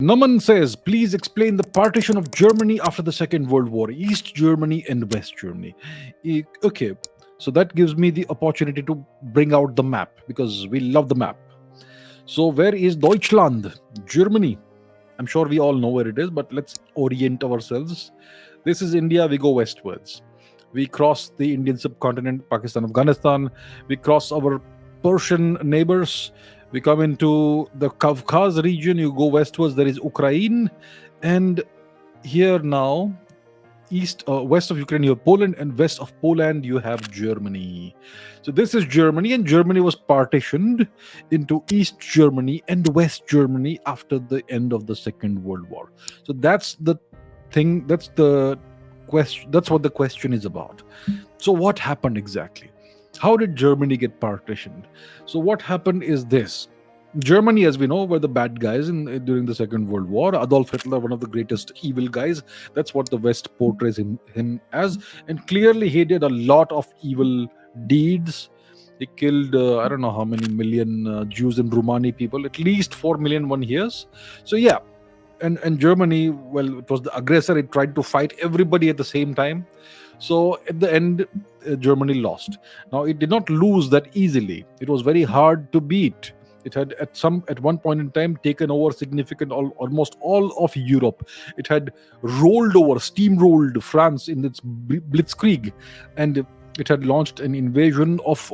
Naman says, please explain the partition of Germany after the Second World War, East Germany and West Germany. Okay, so that gives me the opportunity to bring out the map because we love the map. So, where is Deutschland? Germany. I'm sure we all know where it is, but let's orient ourselves. This is India, we go westwards. We cross the Indian subcontinent, Pakistan, Afghanistan. We cross our Persian neighbors. We come into the Kavkaz region. You go westwards, there is Ukraine. And here now, west of Ukraine, you have Poland, and west of Poland, you have Germany. So this is Germany, and Germany was partitioned into East Germany and West Germany after the end of the Second World War. So that's the thing. That's the question. That's what the question is about. So what happened exactly? How did Germany get partitioned? So what happened is this. Germany, as we know, were the bad guys during the Second World War. Adolf Hitler, one of the greatest evil guys. That's what the West portrays him as. And clearly, he did a lot of evil deeds. He killed, I don't know how many million Jews and Romani people, at least 4 million one hears. So, yeah. And Germany, well, it was the aggressor. It tried to fight everybody at the same time. So, at the end, Germany lost. Now, it did not lose that easily. It was very hard to beat. It had at one point in time taken over almost all of Europe. It had steamrolled France in its blitzkrieg, and it had launched an invasion of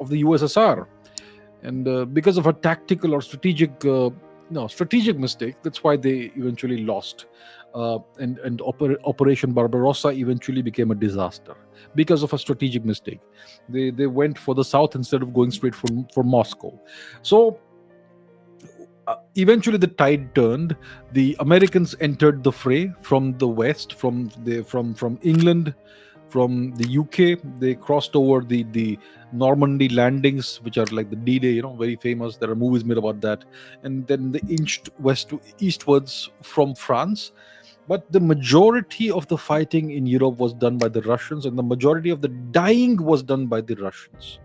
the USSR. And because of a tactical or strategic mistake, that's why they eventually lost. And Operation Barbarossa eventually became a disaster because of a strategic mistake. They went for the south instead of going straight for Moscow. So eventually the tide turned. The Americans entered the fray from the west, from England, from the UK. They crossed over the Normandy landings, which are like the D-Day, very famous. There are movies made about that. And then they inched eastwards from France. But the majority of the fighting in Europe was done by the Russians, and the majority of the dying was done by the Russians.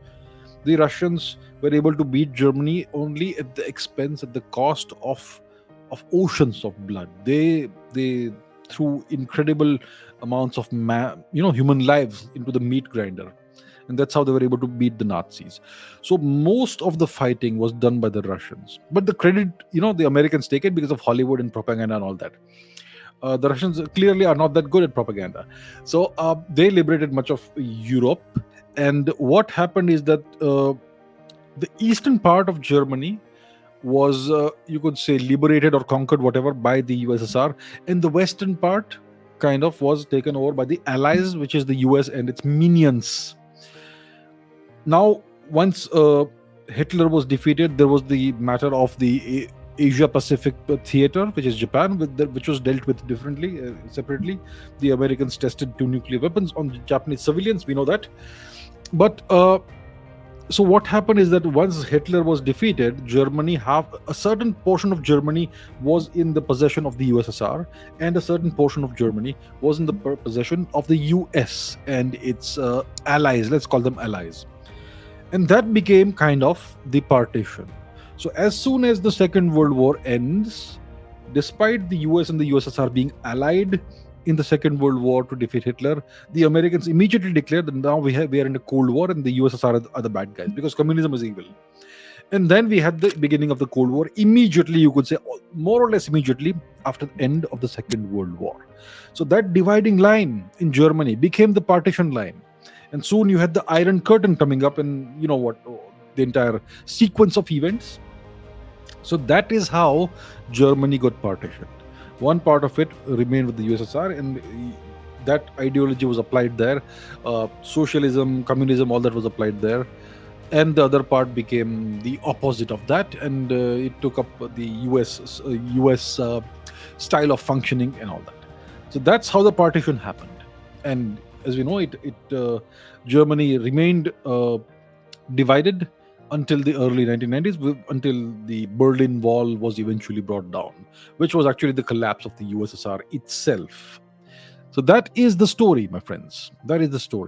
The Russians were able to beat Germany only at the expense, at the cost of oceans of blood. They threw incredible amounts of human lives into the meat grinder, and that's how they were able to beat the Nazis. So most of the fighting was done by the Russians, but the credit, the Americans take it because of Hollywood and propaganda and all that. The Russians clearly are not that good at propaganda. So they liberated much of Europe. And what happened is that the eastern part of Germany was, you could say, liberated or conquered, whatever, by the USSR. And the western part kind of was taken over by the Allies, which is the US and its minions. Now, once Hitler was defeated, there was the matter of the Asia Pacific theater, which is Japan, which was dealt with differently, separately. The Americans tested 2 nuclear weapons on Japanese civilians. We know that. But so what happened is that once Hitler was defeated, a certain portion of Germany was in the possession of the USSR, and a certain portion of Germany was in the possession of the US and its allies. Let's call them allies. And that became kind of the partition. So as soon as the Second World War ends, despite the US and the USSR being allied in the Second World War to defeat Hitler, the Americans immediately declared that now we are in a Cold War and the USSR are the bad guys because communism is evil. And then we had the beginning of the Cold War immediately, you could say, more or less immediately after the end of the Second World War. So that dividing line in Germany became the partition line. And soon you had the Iron Curtain coming up, and the entire sequence of events. So that is how Germany got partitioned. One part of it remained with the USSR, and that ideology was applied there. Socialism, communism, all that was applied there. And the other part became the opposite of that, and it took up the US style of functioning and all that. So that's how the partition happened. And as we know, Germany remained divided until the early 1990s, until the Berlin Wall was eventually brought down, which was actually the collapse of the USSR itself. So that is the story, my friends. That is the story.